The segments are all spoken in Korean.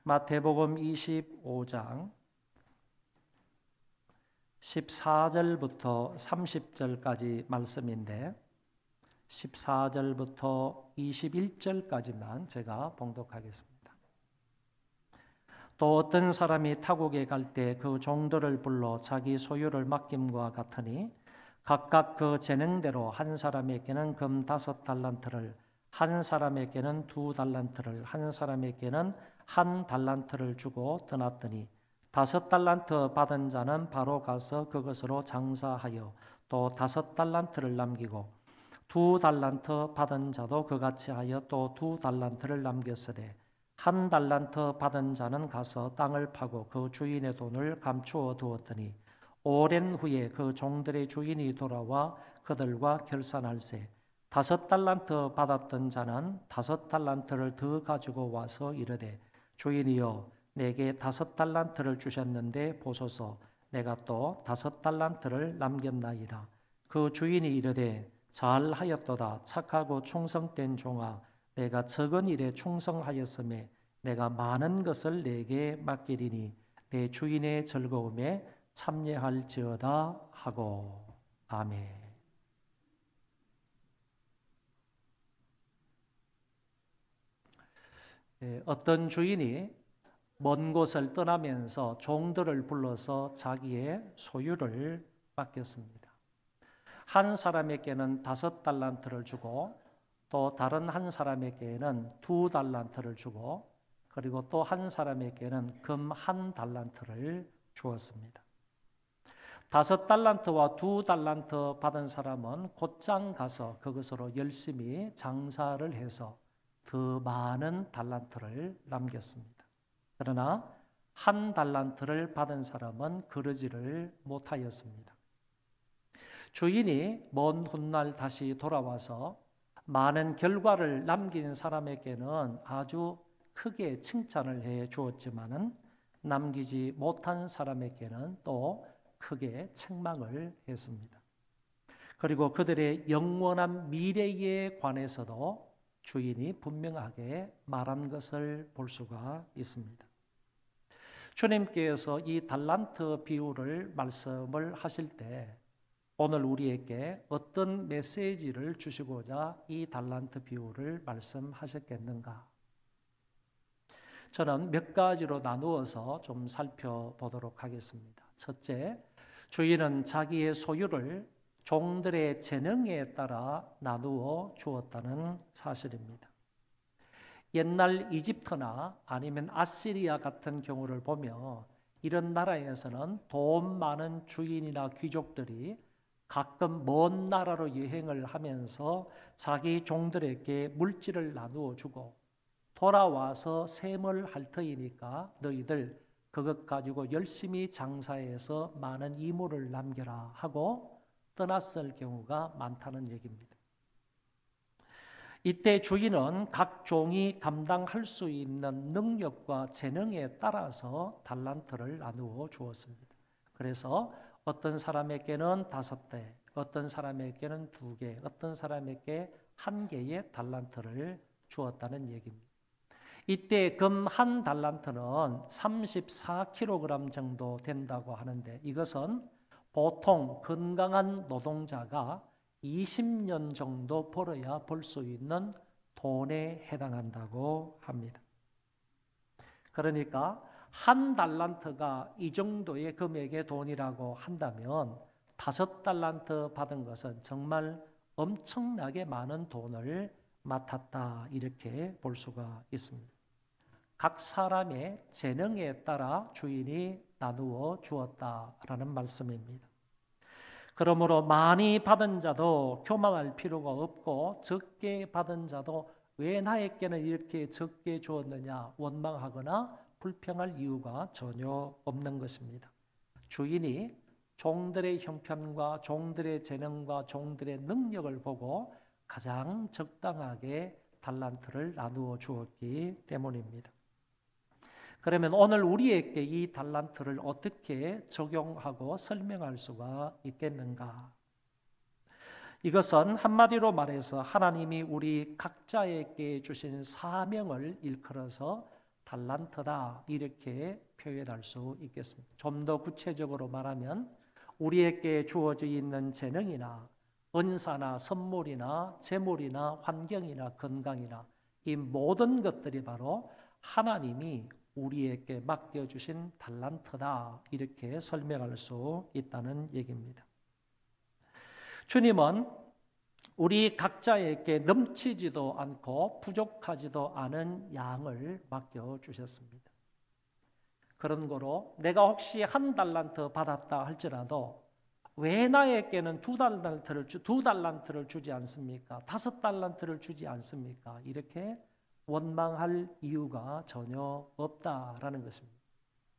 마태복음 25장 14절부터 30절까지 말씀인데 14절부터 21절까지만 제가 봉독하겠습니다. 또 어떤 사람이 타국에 갈 때 그 종들을 불러 자기 소유를 맡김과 같으니 각각 그 재능대로 한 사람에게는 금 5달란트를, 한 사람에게는 2달란트를, 한 사람에게는 1달란트를 주고 떠났더니 5달란트 받은 자는 바로 가서 그것으로 장사하여 또 5달란트를 남기고 2달란트 받은 자도 그같이 하여 또 2달란트를 남겼으되 1달란트 받은 자는 가서 땅을 파고 그 주인의 돈을 감추어 두었더니 오랜 후에 그 종들의 주인이 돌아와 그들과 결산할세 5달란트 받았던 자는 5달란트를 더 가지고 와서 이르되 주인이여 내게 5달란트를 주셨는데 보소서 내가 또 5달란트를 남겼나이다. 그 주인이 이르되 잘하였도다. 착하고 충성된 종아 내가 적은 일에 충성하였음에 내가 많은 것을 내게 맡기리니 내 주인의 즐거움에 참여할지어다 하고. 아멘. 어떤 주인이 먼 곳을 떠나면서 종들을 불러서 자기의 소유를 맡겼습니다. 한 사람에게는 5달란트를 주고 또 다른 한 사람에게는 2달란트를 주고 그리고 또 한 사람에게는 금 1달란트를 주었습니다. 5달란트와 2달란트 받은 사람은 곧장 가서 그것으로 열심히 장사를 해서 더 많은 달란트를 남겼습니다. 그러나 1달란트를 받은 사람은 그러지를 못하였습니다. 주인이 먼 훗날 다시 돌아와서 많은 결과를 남긴 사람에게는 아주 크게 칭찬을 해 주었지만은 남기지 못한 사람에게는 또 크게 책망을 했습니다. 그리고 그들의 영원한 미래에 관해서도 주인이 분명하게 말한 것을 볼 수가 있습니다. 주님께서 이 달란트 비유를 말씀을 하실 때 오늘 우리에게 어떤 메시지를 주시고자 이 달란트 비유를 말씀하셨겠는가? 저는 몇 가지로 나누어서 좀 살펴보도록 하겠습니다. 첫째, 주인은 자기의 소유를 종들의 재능에 따라 나누어 주었다는 사실입니다. 옛날 이집트나 아니면 아시리아 같은 경우를 보면 이런 나라에서는 돈 많은 주인이나 귀족들이 가끔 먼 나라로 여행을 하면서 자기 종들에게 물질을 나누어 주고 돌아와서 셈을 할 터이니까 너희들 그것 가지고 열심히 장사해서 많은 이물을 남겨라 하고 떠났을 경우가 많다는 얘기입니다. 이때 주인은 각 종이 감당할 수 있는 능력과 재능에 따라서 달란트를 나누어 주었습니다. 그래서 어떤 사람에게는 5대, 어떤 사람에게는 2개, 어떤 사람에게 1개의 달란트를 주었다는 얘기입니다. 이때 금 1달란트는 34kg 정도 된다고 하는데 이것은 보통 건강한 노동자가 20년 정도 벌어야 벌 수 있는 돈에 해당한다고 합니다. 그러니까 1달란트가 이 정도의 금액의 돈이라고 한다면 5달란트 받은 것은 정말 엄청나게 많은 돈을 맡았다 이렇게 볼 수가 있습니다. 각 사람의 재능에 따라 주인이 나누어 주었다라는 말씀입니다. 그러므로 많이 받은 자도 교만할 필요가 없고 적게 받은 자도 왜 나에게는 이렇게 적게 주었느냐 원망하거나 불평할 이유가 전혀 없는 것입니다. 주인이 종들의 형편과 종들의 재능과 종들의 능력을 보고 가장 적당하게 달란트를 나누어 주었기 때문입니다. 그러면 오늘 우리에게 이 달란트를 어떻게 적용하고 설명할 수가 있겠는가? 이것은 한마디로 말해서 하나님이 우리 각자에게 주신 사명을 일컬어서 달란트다 이렇게 표현할 수 있겠습니다. 좀 더 구체적으로 말하면 우리에게 주어져 있는 재능이나 은사나 선물이나 재물이나 환경이나 건강이나 이 모든 것들이 바로 하나님이 우리에게 맡겨주신 달란트다 이렇게 설명할 수 있다는 얘기입니다. 주님은 우리 각자에게 넘치지도 않고 부족하지도 않은 양을 맡겨주셨습니다. 그런 거로 내가 혹시 1달란트 받았다 할지라도 왜 나에게는 2달란트를 주지 않습니까? 5달란트를 주지 않습니까? 이렇게 원망할 이유가 전혀 없다라는 것입니다.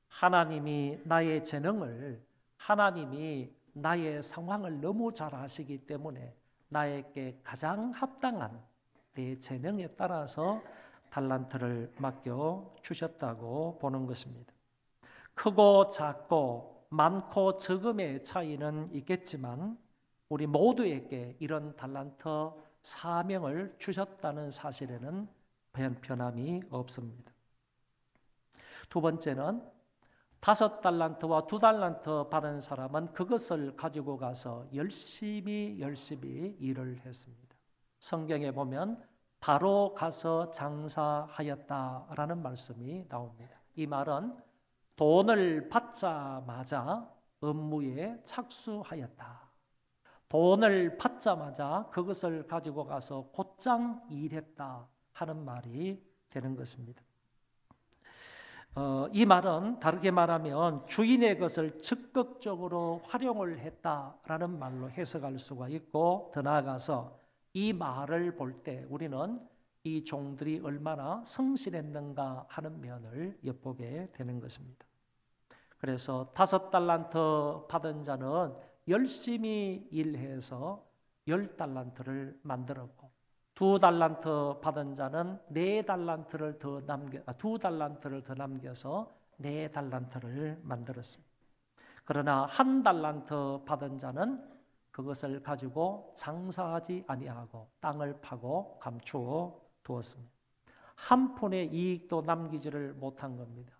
하나님이 나의 재능을, 하나님이 나의 상황을 너무 잘 아시기 때문에 나에게 가장 합당한 내 재능에 따라서 달란트를 맡겨 주셨다고 보는 것입니다. 크고 작고 많고 적음의 차이는 있겠지만 우리 모두에게 이런 달란트 사명을 주셨다는 사실에는 변함이 없습니다. 두 번째는 5달란트와 2달란트 받은 사람은 그것을 가지고 가서 열심히 일을 했습니다. 성경에 보면 바로 가서 장사하였다라는 말씀이 나옵니다. 이 말은 돈을 받자마자 업무에 착수하였다. 돈을 받자마자 그것을 가지고 가서 곧장 일했다 하는 말이 되는 것입니다. 이 말은 다르게 말하면 주인의 것을 적극적으로 활용을 했다라는 말로 해석할 수가 있고, 더 나아가서 이 말을 볼 때 우리는 이 종들이 얼마나 성실했는가 하는 면을 엿보게 되는 것입니다. 그래서 5달란트 받은 자는 열심히 일해서 10달란트를 만들었고, 2달란트 받은 자는 4달란트를 더 2달란트를 더 남겨서 4달란트를 만들었습니다. 그러나 1달란트 받은 자는 그것을 가지고 장사하지 아니하고 땅을 파고 감추어 두었습니다. 한 푼의 이익도 남기지를 못한 겁니다.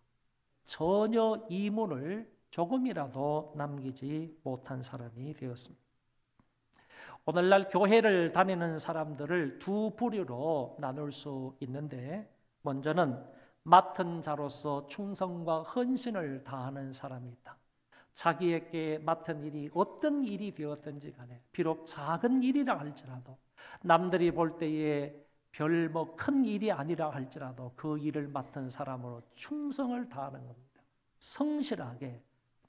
전혀 이문을 조금이라도 남기지 못한 사람이 되었습니다. 오늘날 교회를 다니는 사람들을 두 부류로 나눌 수 있는데, 먼저는 맡은 자로서 충성과 헌신을 다하는 사람이 있다. 자기에게 맡은 일이 어떤 일이 되었든지 간에 비록 작은 일이라 할지라도, 남들이 볼 때에 별 큰 일이 아니라 할지라도 그 일을 맡은 사람으로 충성을 다하는 겁니다. 성실하게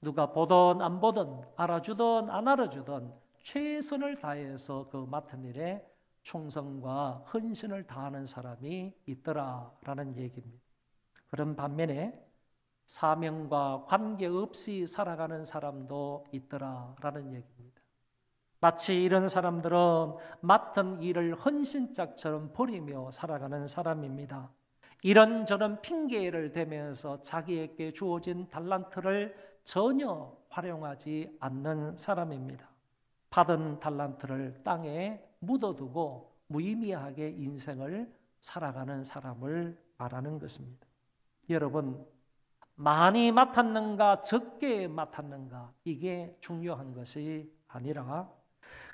누가 보든 안 보든, 알아주든 안 알아주든 최선을 다해서 그 맡은 일에 충성과 헌신을 다하는 사람이 있더라라는 얘기입니다. 그런 반면에 사명과 관계없이 살아가는 사람도 있더라라는 얘기입니다. 마치 이런 사람들은 맡은 일을 헌신짝처럼 버리며 살아가는 사람입니다. 이런저런 핑계를 대면서 자기에게 주어진 달란트를 전혀 활용하지 않는 사람입니다. 받은 달란트를 땅에 묻어두고 무의미하게 인생을 살아가는 사람을 말하는 것입니다. 여러분, 많이 맡았는가 적게 맡았는가 이게 중요한 것이 아니라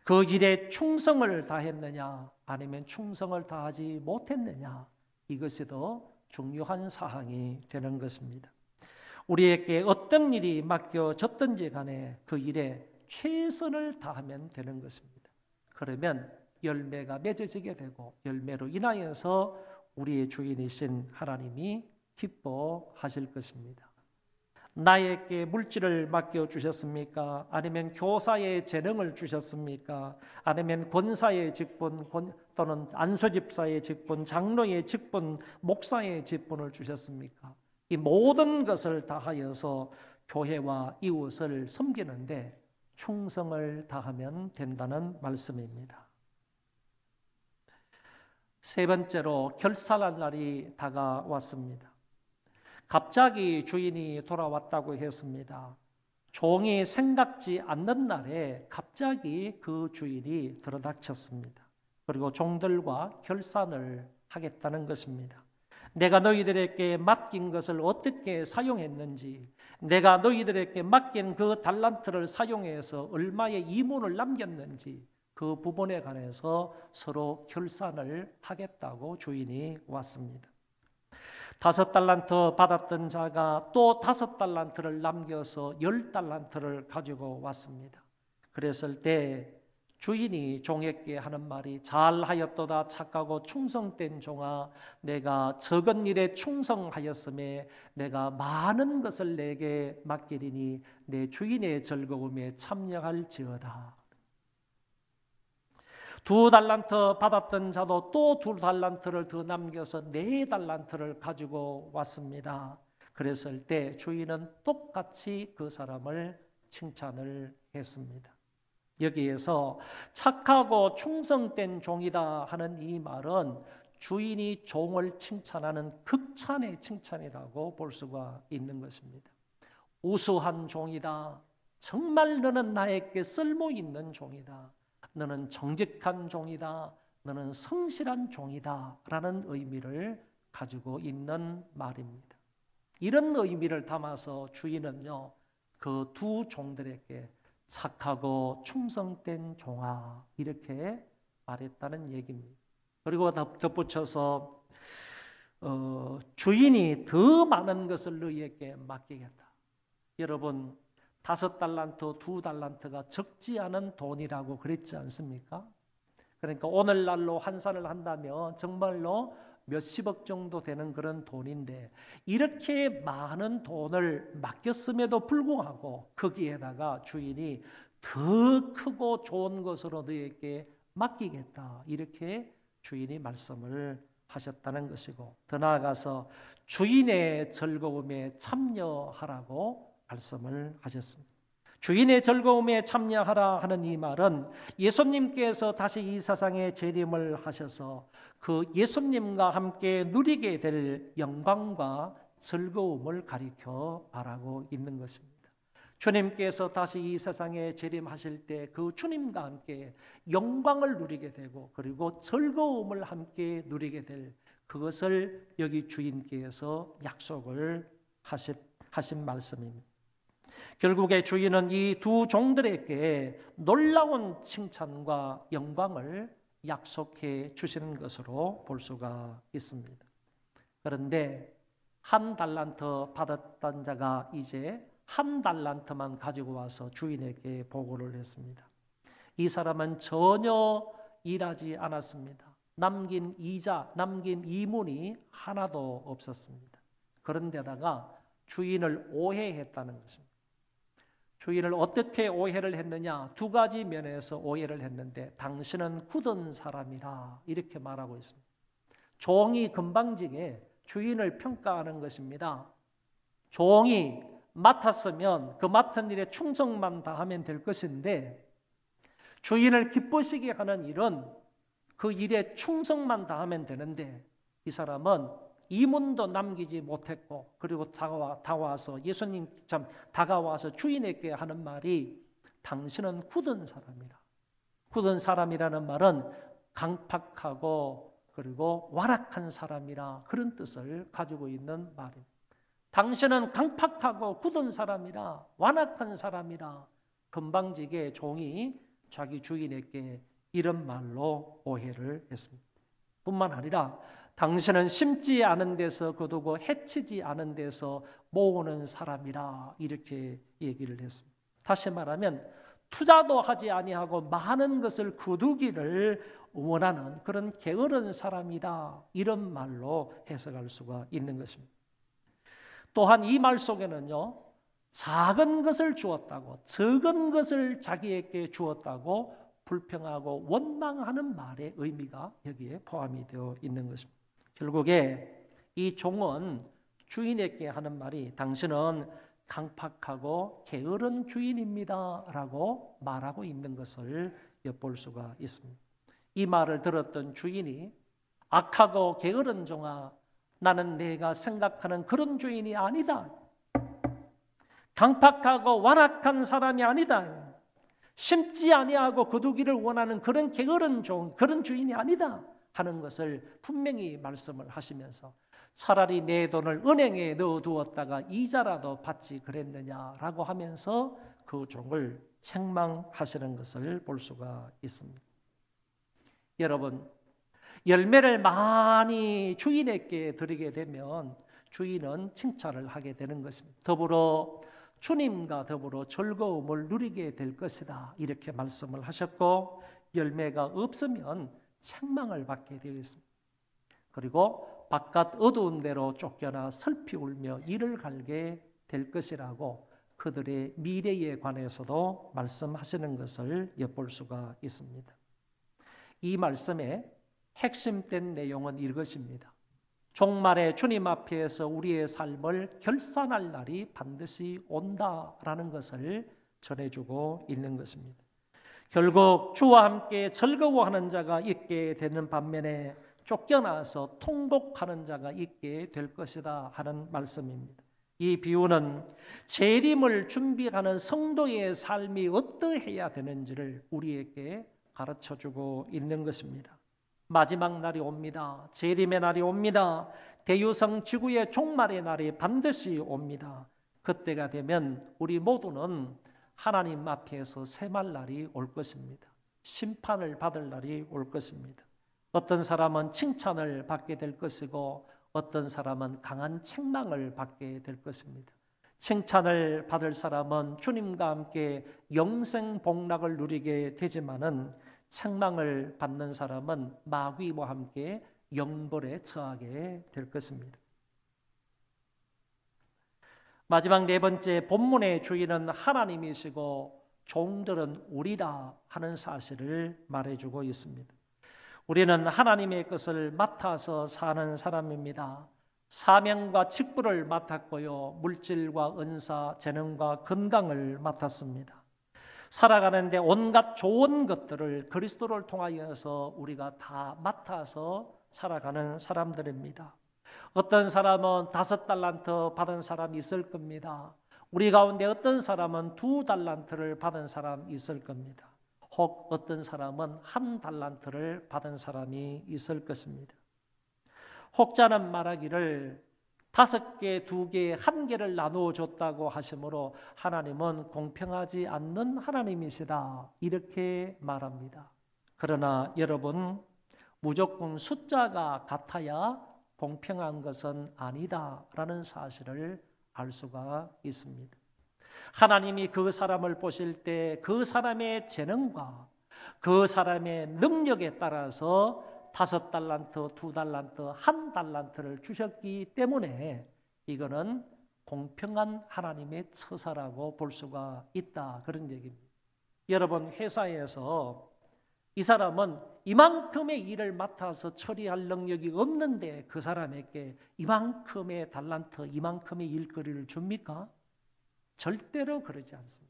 그 일에 충성을 다했느냐 아니면 충성을 다하지 못했느냐, 이것이 더 중요한 사항이 되는 것입니다. 우리에게 어떤 일이 맡겨졌든지 간에 그 일에 최선을 다하면 되는 것입니다. 그러면 열매가 맺어지게 되고 열매로 인하여서 우리의 주인이신 하나님이 기뻐하실 것입니다. 나에게 물질을 맡겨주셨습니까? 아니면 교사의 재능을 주셨습니까? 아니면 권사의 직분 또는 안수집사의 직분, 장로의 직분, 목사의 직분을 주셨습니까? 이 모든 것을 다하여서 교회와 이웃을 섬기는데 충성을 다하면 된다는 말씀입니다. 세 번째로 결산할 날이 다가왔습니다. 갑자기 주인이 돌아왔다고 했습니다. 종이 생각지 않는 날에 갑자기 그 주인이 들어닥쳤습니다. 그리고 종들과 결산을 하겠다는 것입니다. 내가 너희들에게 맡긴 것을 어떻게 사용했는지, 내가 너희들에게 맡긴 그 달란트를 사용해서 얼마의 이문을 남겼는지 그 부분에 관해서 서로 결산을 하겠다고 주인이 왔습니다. 5달란트 받았던 자가 또 5달란트를 남겨서 10달란트를 가지고 왔습니다. 그랬을 때 주인이 종에게 하는 말이 잘하였도다 착하고 충성된 종아, 내가 적은 일에 충성하였음에 내가 많은 것을 내게 맡기리니 내 주인의 즐거움에 참여할지어다. 2달란트 받았던 자도 또 2달란트를 더 남겨서 4달란트를 가지고 왔습니다. 그랬을 때 주인은 똑같이 그 사람을 칭찬을 했습니다. 여기에서 착하고 충성된 종이다 하는 이 말은 주인이 종을 칭찬하는 극찬의 칭찬이라고 볼 수가 있는 것입니다. 우수한 종이다. 정말 너는 나에게 쓸모 있는 종이다. 너는 정직한 종이다. 너는 성실한 종이다. 라는 의미를 가지고 있는 말입니다. 이런 의미를 담아서 주인은요, 그 2 종들에게 착하고 충성된 종아 이렇게 말했다는 얘기입니다. 그리고 덧붙여서 주인이 더 많은 것을 너희에게 맡기겠다. 여러분 5달란트, 2달란트가 적지 않은 돈이라고 그랬지 않습니까? 그러니까 오늘날로 환산을 한다면 정말로 몇십억 정도 되는 그런 돈인데 이렇게 많은 돈을 맡겼음에도 불구하고 거기에다가 주인이 더 크고 좋은 것으로 너에게 맡기겠다. 이렇게 주인이 말씀을 하셨다는 것이고 더 나아가서 주인의 즐거움에 참여하라고 말씀을 하셨습니다. 주인의 즐거움에 참여하라 하는 이 말은 예수님께서 다시 이 세상에 재림을 하셔서 그 예수님과 함께 누리게 될 영광과 즐거움을 가리켜 말하고 있는 것입니다. 주님께서 다시 이 세상에 재림하실 때 그 주님과 함께 영광을 누리게 되고 그리고 즐거움을 함께 누리게 될 그것을 여기 주인께서 약속을 하신 말씀입니다. 결국에 주인은 이 2 종들에게 놀라운 칭찬과 영광을 약속해 주시는 것으로 볼 수가 있습니다. 그런데 1달란트 받았던 자가 이제 1달란트만 가지고 와서 주인에게 보고를 했습니다. 이 사람은 전혀 일하지 않았습니다. 남긴 이자, 남긴 이문이 하나도 없었습니다. 그런데다가 주인을 오해했다는 것입니다. 주인을 어떻게 오해를 했느냐? 2 가지 면에서 오해를 했는데 당신은 굳은 사람이라 이렇게 말하고 있습니다. 종이 금방지게 주인을 평가하는 것입니다. 종이 맡았으면 그 맡은 일에 충성만 다하면 될 것인데 주인을 기쁘시게 하는 일은 그 일에 충성만 다하면 되는데 이 사람은 이문도 남기지 못했고 그리고 다가와서 예수님 참 다가와서 주인에게 하는 말이 당신은 굳은 사람이라. 굳은 사람이라는 말은 강팍하고 그리고 완악한 사람이라 그런 뜻을 가지고 있는 말입니다. 당신은 강팍하고 굳은 사람이라 완악한 사람이라 금방지게 종이 자기 주인에게 이런 말로 오해를 했습니다. 뿐만 아니라 당신은 심지 않은 데서 거두고 해치지 않은 데서 모으는 사람이라 이렇게 얘기를 했습니다. 다시 말하면 투자도 하지 아니하고 많은 것을 거두기를 원하는 그런 게으른 사람이다 이런 말로 해석할 수가 있는 것입니다. 또한 이 말 속에는요 작은 것을 주었다고 적은 것을 자기에게 주었다고 불평하고 원망하는 말의 의미가 여기에 포함이 되어 있는 것입니다. 결국에 이 종은 주인에게 하는 말이 당신은 강팍하고 게으른 주인입니다 라고 말하고 있는 것을 엿볼 수가 있습니다. 이 말을 들었던 주인이 악하고 게으른 종아 나는 내가 생각하는 그런 주인이 아니다. 강팍하고 완악한 사람이 아니다. 심지 아니하고 거두기를 원하는 그런 게으른 종, 그런 주인이 아니다 하는 것을 분명히 말씀을 하시면서 차라리 내 돈을 은행에 넣어두었다가 이자라도 받지 그랬느냐라고 하면서 그 종을 책망하시는 것을 볼 수가 있습니다. 여러분, 열매를 많이 주인에게 드리게 되면 주인은 칭찬을 하게 되는 것입니다. 더불어 주님과 더불어 즐거움을 누리게 될 것이다, 이렇게 말씀을 하셨고, 열매가 없으면 책망을 받게 되어 있습니다. 그리고 바깥 어두운 데로 쫓겨나 슬피 울며 이를 갈게 될 것이라고 그들의 미래에 관해서도 말씀하시는 것을 엿볼 수가 있습니다. 이 말씀의 핵심된 내용은 이것입니다. 종말에 주님 앞에서 우리의 삶을 결산할 날이 반드시 온다라는 것을 전해주고 있는 것입니다. 결국 주와 함께 즐거워하는 자가 있게 되는 반면에 쫓겨나서 통곡하는 자가 있게 될 것이다 하는 말씀입니다. 이 비유는 재림을 준비하는 성도의 삶이 어떠해야 되는지를 우리에게 가르쳐주고 있는 것입니다. 마지막 날이 옵니다. 재림의 날이 옵니다. 대유성 지구의 종말의 날이 반드시 옵니다. 그때가 되면 우리 모두는 하나님 앞에서 셈할 날이 올 것입니다. 심판을 받을 날이 올 것입니다. 어떤 사람은 칭찬을 받게 될 것이고 어떤 사람은 강한 책망을 받게 될 것입니다. 칭찬을 받을 사람은 주님과 함께 영생 복락을 누리게 되지만은 책망을 받는 사람은 마귀와 함께 영벌에 처하게 될 것입니다. 마지막 네 번째, 본문의 주인은 하나님이시고 종들은 우리다 하는 사실을 말해주고 있습니다. 우리는 하나님의 것을 맡아서 사는 사람입니다. 사명과 직분을 맡았고요, 물질과 은사, 재능과 건강을 맡았습니다. 살아가는데 온갖 좋은 것들을 그리스도를 통하여서 우리가 다 맡아서 살아가는 사람들입니다. 어떤 사람은 5달란트 받은 사람이 있을 겁니다. 우리 가운데 어떤 사람은 2달란트를 받은 사람이 있을 겁니다. 혹 어떤 사람은 1달란트를 받은 사람이 있을 것입니다. 혹자는 말하기를 5개, 2개, 1개를 나누어 줬다고 하시므로 하나님은 공평하지 않는 하나님이시다, 이렇게 말합니다. 그러나 여러분, 무조건 숫자가 같아야 공평한 것은 아니다라는 사실을 알 수가 있습니다. 하나님이 그 사람을 보실 때 그 사람의 재능과 그 사람의 능력에 따라서 5달란트, 2달란트, 1달란트를 주셨기 때문에 이거는 공평한 하나님의 처사라고 볼 수가 있다, 그런 얘기입니다. 여러분, 회사에서 이 사람은 이만큼의 일을 맡아서 처리할 능력이 없는데 그 사람에게 이만큼의 달란트, 이만큼의 일거리를 줍니까? 절대로 그러지 않습니다.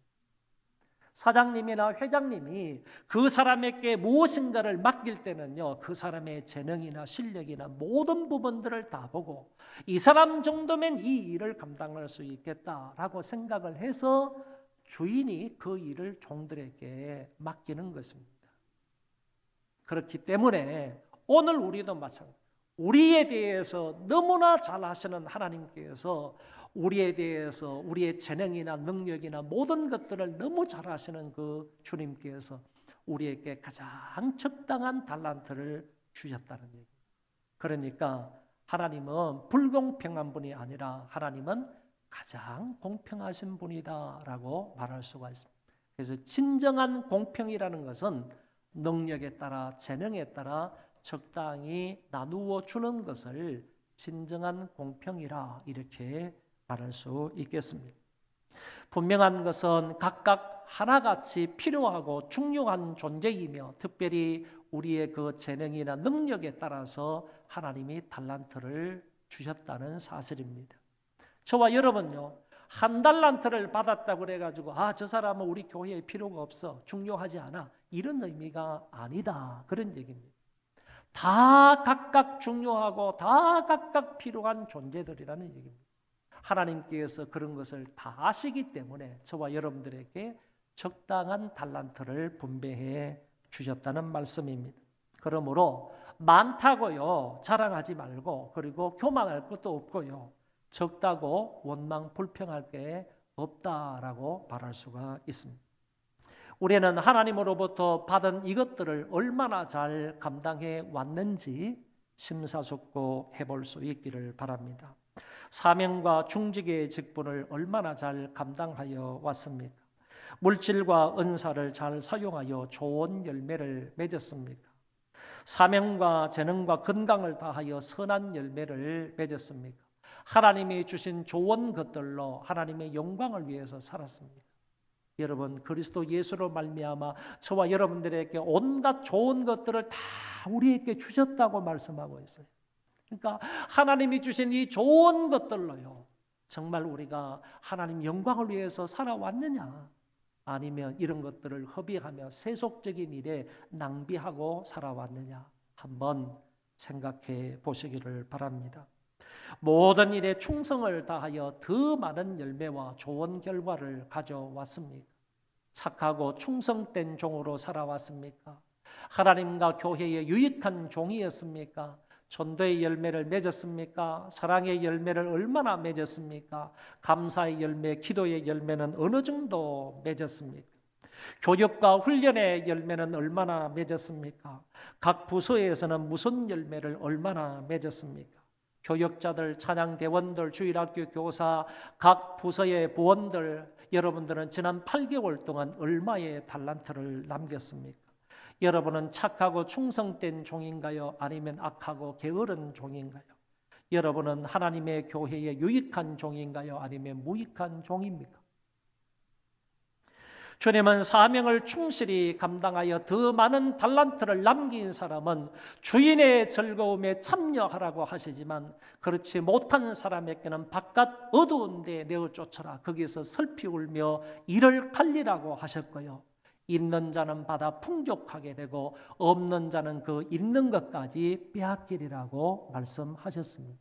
사장님이나 회장님이 그 사람에게 무엇인가를 맡길 때는요, 그 사람의 재능이나 실력이나 모든 부분들을 다 보고 이 사람 정도면 이 일을 감당할 수 있겠다라고 생각을 해서 주인이 그 일을 종들에게 맡기는 것입니다. 그렇기 때문에 오늘 우리도 마찬가지입니다. 우리에 대해서 너무나 잘 아시는 하나님께서 우리에 대해서 우리의 재능이나 능력이나 모든 것들을 너무 잘 아시는 그 주님께서 우리에게 가장 적당한 달란트를 주셨다는 얘기입니다. 그러니까 하나님은 불공평한 분이 아니라 하나님은 가장 공평하신 분이다라고 말할 수가 있습니다. 그래서 진정한 공평이라는 것은 능력에 따라, 재능에 따라 적당히 나누어 주는 것을 진정한 공평이라 이렇게 말할 수 있겠습니다. 분명한 것은 각각 하나같이 필요하고 중요한 존재이며 특별히 우리의 그 재능이나 능력에 따라서 하나님이 달란트를 주셨다는 사실입니다. 저와 여러분요, 1달란트를 받았다고 그래가지고 저 사람은 우리 교회에 필요가 없어, 중요하지 않아, 이런 의미가 아니다, 그런 얘기입니다. 다 각각 중요하고 다 각각 필요한 존재들이라는 얘기입니다. 하나님께서 그런 것을 다 아시기 때문에 저와 여러분들에게 적당한 달란트를 분배해 주셨다는 말씀입니다. 그러므로 많다고요 자랑하지 말고, 그리고 교만할 것도 없고요, 적다고 원망 불평할 게 없다라고 말할 수가 있습니다. 우리는 하나님으로부터 받은 이것들을 얼마나 잘 감당해 왔는지 심사숙고해 볼 수 있기를 바랍니다. 사명과 중직의 직분을 얼마나 잘 감당하여 왔습니까? 물질과 은사를 잘 사용하여 좋은 열매를 맺었습니까? 사명과 재능과 건강을 다하여 선한 열매를 맺었습니까? 하나님이 주신 좋은 것들로 하나님의 영광을 위해서 살았습니다. 여러분, 그리스도 예수로 말미암아 저와 여러분들에게 온갖 좋은 것들을 다 우리에게 주셨다고 말씀하고 있어요. 그러니까 하나님이 주신 이 좋은 것들로요, 정말 우리가 하나님 영광을 위해서 살아왔느냐, 아니면 이런 것들을 허비하며 세속적인 일에 낭비하고 살아왔느냐, 한번 생각해 보시기를 바랍니다. 모든 일에 충성을 다하여 더 많은 열매와 좋은 결과를 가져왔습니까? 착하고 충성된 종으로 살아왔습니까? 하나님과 교회의 유익한 종이었습니까? 전도의 열매를 맺었습니까? 사랑의 열매를 얼마나 맺었습니까? 감사의 열매, 기도의 열매는 어느 정도 맺었습니까? 교육과 훈련의 열매는 얼마나 맺었습니까? 각 부서에서는 무슨 열매를 얼마나 맺었습니까? 교역자들, 찬양대원들, 주일학교 교사, 각 부서의 부원들, 여러분들은 지난 8개월 동안 얼마의 달란트를 남겼습니까? 여러분은 착하고 충성된 종인가요? 아니면 악하고 게으른 종인가요? 여러분은 하나님의 교회의 유익한 종인가요? 아니면 무익한 종입니까? 주님은 사명을 충실히 감당하여 더 많은 달란트를 남긴 사람은 주인의 즐거움에 참여하라고 하시지만, 그렇지 못한 사람에게는 바깥 어두운 데 내어 쫓아라, 거기서 슬피 울며 이를 갈리라고 하셨고요, 있는 자는 받아 풍족하게 되고 없는 자는 그 있는 것까지 빼앗기리라고 말씀하셨습니다.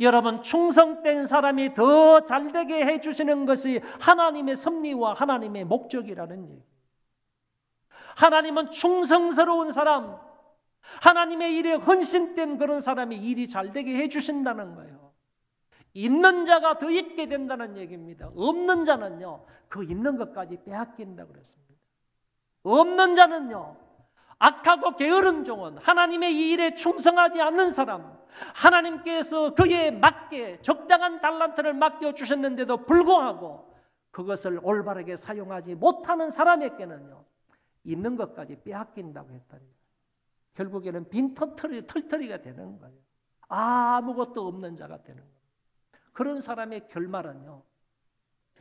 여러분, 충성된 사람이 더 잘되게 해주시는 것이 하나님의 섭리와 하나님의 목적이라는 얘기. 하나님은 충성스러운 사람, 하나님의 일에 헌신된 그런 사람이 일이 잘되게 해주신다는 거예요. 있는 자가 더 있게 된다는 얘기입니다. 없는 자는요, 그 있는 것까지 빼앗긴다고 그랬습니다. 없는 자는요, 악하고 게으른 종은 하나님의 이 일에 충성하지 않는 사람, 하나님께서 그에 맞게 적당한 달란트를 맡겨주셨는데도 불구하고 그것을 올바르게 사용하지 못하는 사람에게는요, 있는 것까지 빼앗긴다고 했다니, 결국에는 빈 털터리가 되는 거예요. 아무것도 없는 자가 되는 거예요. 그런 사람의 결말은요,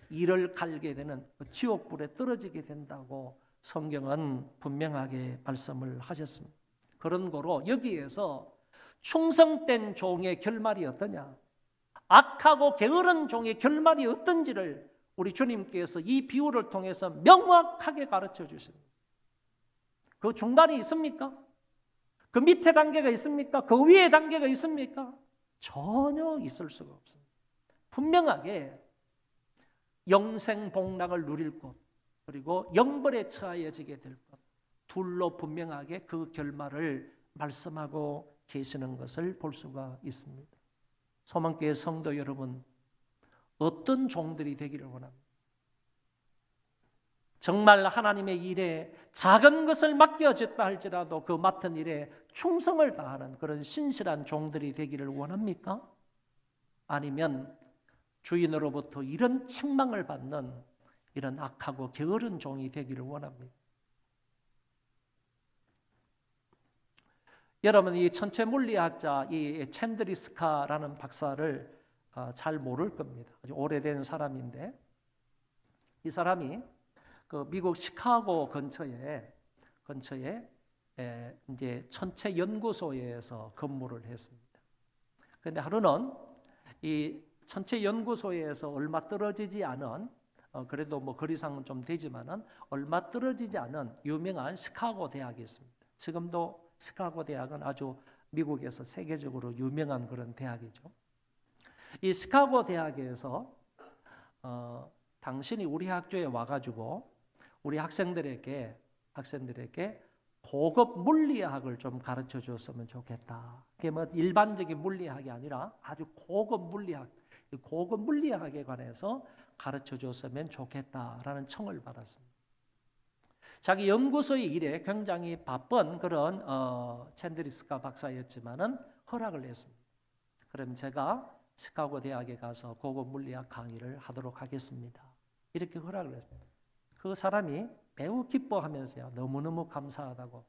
이를 갈게 되는 지옥불에 떨어지게 된다고 성경은 분명하게 말씀을 하셨습니다. 그런 거로 여기에서 충성된 종의 결말이 어떠냐, 악하고 게으른 종의 결말이 어떤지를 우리 주님께서 이 비유를 통해서 명확하게 가르쳐 주십니다. 그 중간이 있습니까? 그 밑에 단계가 있습니까? 그 위에 단계가 있습니까? 전혀 있을 수가 없습니다. 분명하게 영생복락을 누릴 것, 그리고 영벌에 처하여지게 될 것, 둘로 분명하게 그 결말을 말씀하고 계시는 것을 볼 수가 있습니다. 소망교회 성도 여러분, 어떤 종들이 되기를 원합니다. 정말 하나님의 일에 작은 것을 맡겨졌다 할지라도 그 맡은 일에 충성을 다하는 그런 신실한 종들이 되기를 원합니까? 아니면 주인으로부터 이런 책망을 받는 이런 악하고 게으른 종이 되기를 원합니다. 여러분, 이 천체 물리학자 이 챈드리스카라는 박사를 잘 모를 겁니다. 아주 오래된 사람인데, 이 사람이 그 미국 시카고 근처에 이제 천체 연구소에서 근무를 했습니다. 그런데 하루는 이 천체 연구소에서 얼마 떨어지지 않은, 그래도 뭐 거리상은 좀 되지만은 얼마 떨어지지 않은 유명한 시카고 대학이 있습니다. 지금도 시카고 대학은 아주 미국에서 세계적으로 유명한 그런 대학이죠. 이 시카고 대학에서 당신이 우리 학교에 와가지고 우리 학생들에게 고급 물리학을 좀 가르쳐 줬으면 좋겠다. 그게 뭐 일반적인 물리학이 아니라 아주 고급 물리학, 고급 물리학에 관해서 가르쳐 줬으면 좋겠다라는 청을 받았습니다. 자기 연구소의 일에 굉장히 바쁜 그런 챈드리스카 박사였지만은 허락을 했습니다. 그럼 제가 시카고 대학에 가서 고급 물리학 강의를 하도록 하겠습니다. 이렇게 허락을 했습니다. 그 사람이 매우 기뻐하면서요, 너무너무 감사하다고,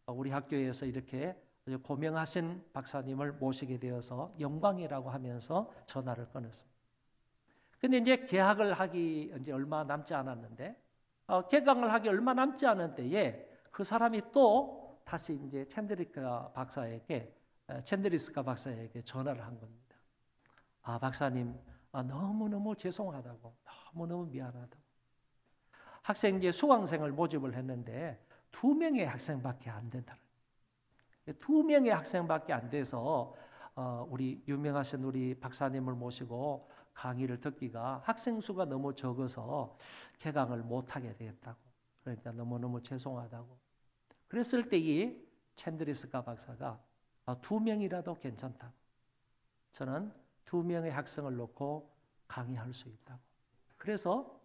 우리 학교에서 이렇게 고명하신 박사님을 모시게 되어서 영광이라고 하면서 전화를 끊었습니다. 근데 이제 개학을 하기 이제 얼마 남지 않았는데, 개강을 하기 얼마 남지 않은 때에 그 사람이 또 다시 이제 챈드리스카 박사에게 전화를 한 겁니다. 박사님, 너무너무 죄송하다고, 너무너무 미안하다고. 학생제 수강생을 모집을 했는데 2명의 학생밖에 안 된다. 2명의 학생밖에 안 돼서 우리 유명하신 우리 박사님을 모시고 강의를 듣기가 학생 수가 너무 적어서 개강을 못하게 되겠다고. 그러니까 너무너무 죄송하다고. 그랬을 때 이 챈드리스카 박사가 2명이라도 괜찮다고. 저는 2명의 학생을 놓고 강의할 수 있다고. 그래서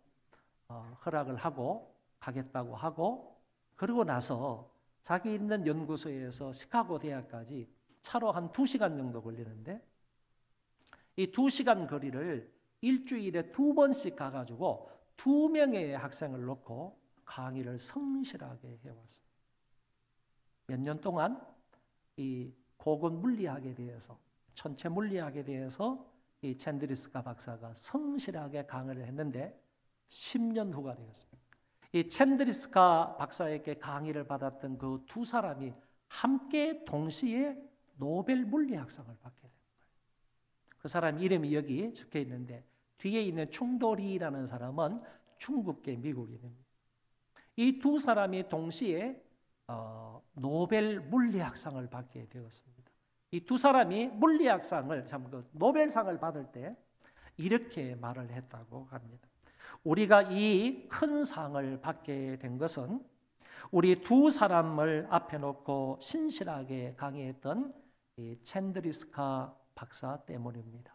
허락을 하고 가겠다고 하고, 그러고 나서 자기 있는 연구소에서 시카고 대학까지 차로 한 2시간 정도 걸리는데, 이 2시간 거리를 일주일에 2번씩 가가지고 2명의 학생을 놓고 강의를 성실하게 해왔습니다. 몇 년 동안 이 고급 물리학에 대해서, 천체 물리학에 대해서 이 챈드리스카 박사가 성실하게 강의를 했는데 10년 후가 되었습니다. 이 챈드리스카 박사에게 강의를 받았던 그 2 사람이 함께 동시에 노벨 물리학상을 받게 된 거예요. 그 사람 이름이 여기 적혀 있는데, 뒤에 있는 충도리라는 사람은 중국계 미국인입니다. 이 2 사람이 동시에 노벨 물리학상을 받게 되었습니다. 이 2 사람이 물리학상을, 노벨상을 받을 때 이렇게 말을 했다고 합니다. 우리가 이 큰 상을 받게 된 것은 우리 2 사람을 앞에 놓고 신실하게 강의했던 이 챈드리스카 박사 때문입니다.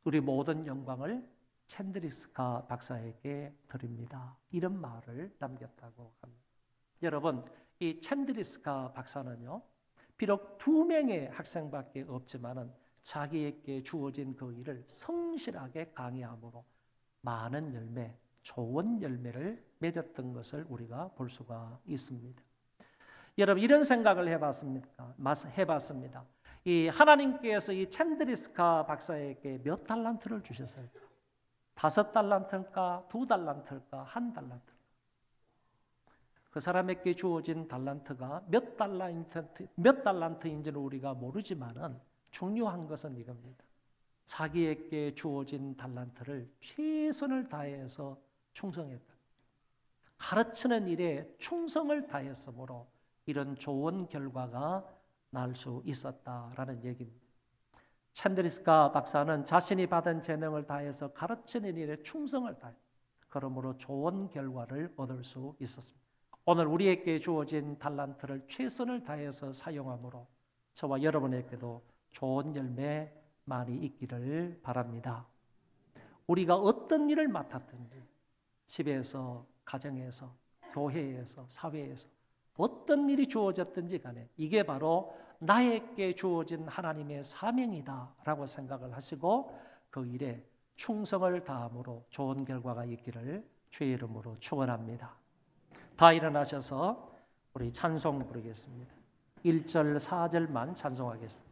우리 모든 영광을 챈드리스카 박사에게 드립니다. 이런 말을 남겼다고 합니다. 여러분, 이 챈드리스카 박사는요, 비록 2명의 학생밖에 없지만은 자기에게 주어진 그 일을 성실하게 강의함으로 많은 열매, 좋은 열매를 맺었던 것을 우리가 볼 수가 있습니다. 여러분, 이런 생각을 해봤습니다. 이 하나님께서 이 챈드리스카 박사에게 몇 달란트를 주셨을까? 5달란트일까? 2달란트일까? 1달란트? 그 사람에게 주어진 달란트가 몇 달란트인지는 우리가 모르지만은 중요한 것은 이겁니다. 자기에게 주어진 달란트를 최선을 다해서 충성했다. 가르치는 일에 충성을 다했으므로 이런 좋은 결과가 날 수 있었다라는 얘기입니다. 챈드리스카 박사는 자신이 받은 재능을 다해서 가르치는 일에 충성을 다해, 그러므로 좋은 결과를 얻을 수 있었습니다. 오늘 우리에게 주어진 달란트를 최선을 다해서 사용함으로 저와 여러분에게도 좋은 열매 많이 있기를 바랍니다. 우리가 어떤 일을 맡았든지, 집에서, 가정에서, 교회에서, 사회에서 어떤 일이 주어졌든지 간에 이게 바로 나에게 주어진 하나님의 사명이다 라고 생각을 하시고 그 일에 충성을 다함으로 좋은 결과가 있기를 주의 이름으로 축원합니다. 다 일어나셔서 우리 찬송 부르겠습니다. 1절, 4절만 찬송하겠습니다.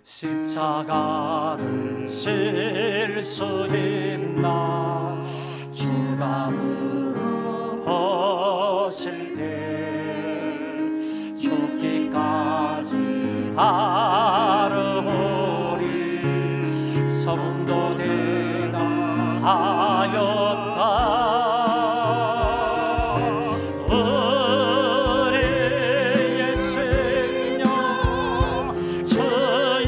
십자가를 질 수 있나 주가 물어보실 때 죽기까지 따르오리 성도되가 하였다. 우리의 생명 주의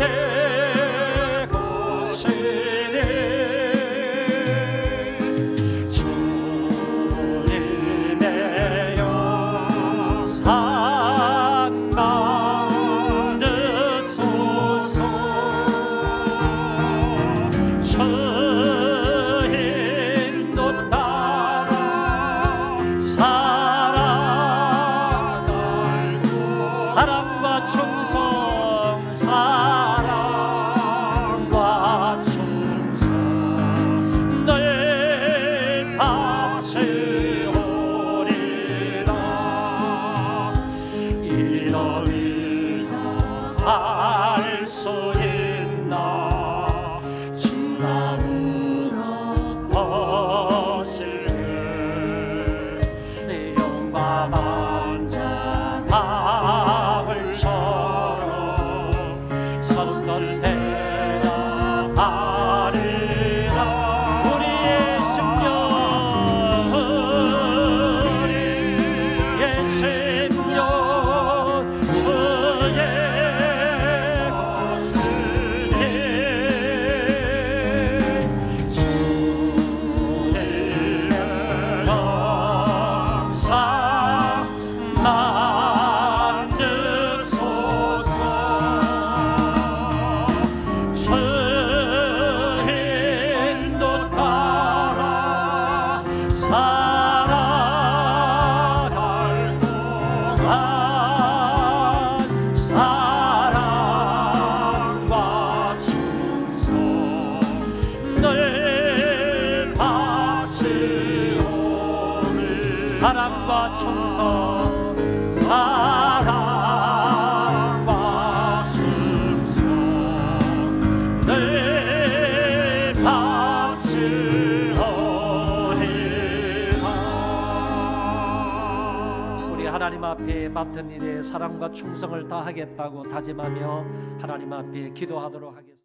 할 수 있나 주가 물어보시네 내 영과 만자 다을처럼 서른들 대답하리라 우리의 심령 우리의 심령 주의 살아갈 동안 사랑과 충성 늘 바치오니 사랑과 충성 사랑과 충성 늘 바치오리라 우리 하나님 앞에 맡은 일에 사랑과 충성을 다하겠다고 다짐하며 하나님 앞에 기도하도록 하겠습니다.